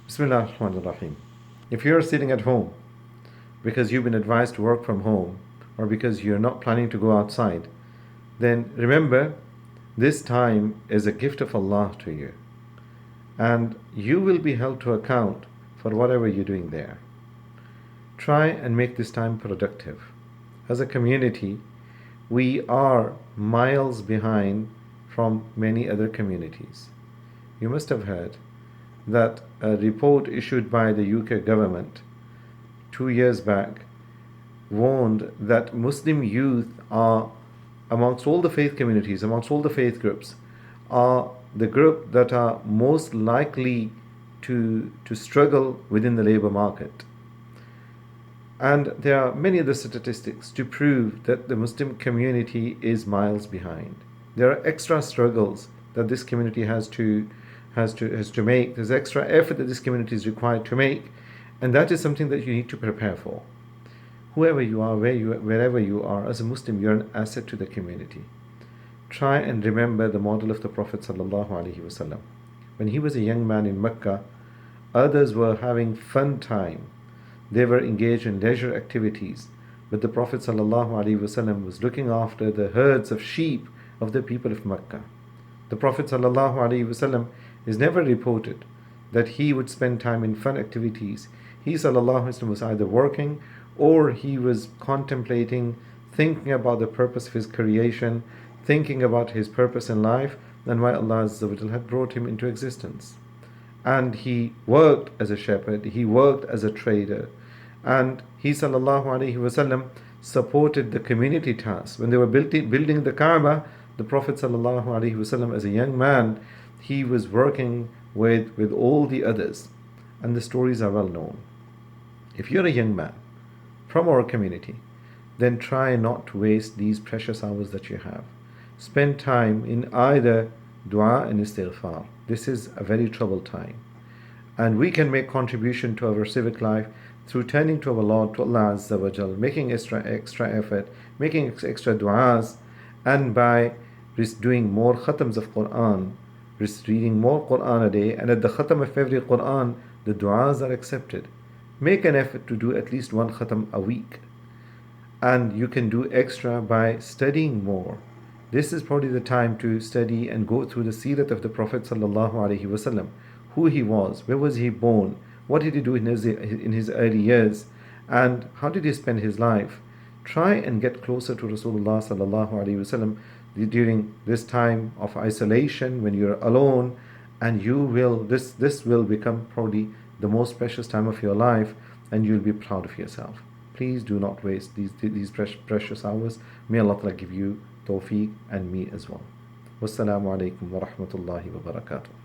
Bismillah ar-Rahman ar-Rahim. If you're sitting at home because you've been advised to work from home or because you're not planning to go outside, then remember this time is a gift of Allah to you, and you will be held to account for whatever you're doing there. Try and make this time productive. As a community, we are miles behind from many other communities. You must have heard that a report issued by the UK government 2 years back warned that Muslim youth are, amongst all the faith communities, amongst all the faith groups, are the group that are most likely to struggle within the labor market. And there are many other statistics to prove that the Muslim community is miles behind. There are extra struggles that this community has to make. There's extra effort that this community is required to make, and that is something that you need to prepare for. Whoever you are, wherever you are, as a Muslim, you're an asset to the community. Try and remember the model of the Prophet ﷺ. When he was a young man in Mecca, others were having fun time. They were engaged in leisure activities, but the Prophet ﷺ was looking after the herds of sheep of the people of Mecca. The Prophet ﷺ is never reported that he would spend time in fun activities. He ﷺ was either working or he was contemplating, thinking about the purpose of his creation, thinking about his purpose in life and why Allah Azza wa Jal had brought him into existence. And he worked as a shepherd, he worked as a trader, and he ﷺ supported the community tasks. When they were building the Kaaba, the Prophet ﷺ, as a young man, he was working with all the others, and the stories are well known. If you're a young man from our community, then try not to waste these precious hours that you have. Spend time in either dua and istighfar. This is a very troubled time, and we can make contribution to our civic life through turning to our Lord, to Allah Azza wa Jal, making extra effort, making extra du'as, and by doing more khatams of Quran, reading more Quran a day, and at the khatam of every Quran, the du'as are accepted. Make an effort to do at least one khatam a week, and you can do extra by studying more. This is probably the time to study and go through the seerat of the Prophet sallallahu alaihi wasallam. Who he was, where was he born, what did he do in his early years, and how did he spend his life. Try and get closer to Rasulullah sallallahu alaihi wasallam during this time of isolation when you're alone, and this will become probably the most precious time of your life, and you'll be proud of yourself. Please do not waste these precious hours. May Allah Ta'ala give you tawfiq and me as well. Wassalamu alaikum wa rahmatullahi wa barakatuh.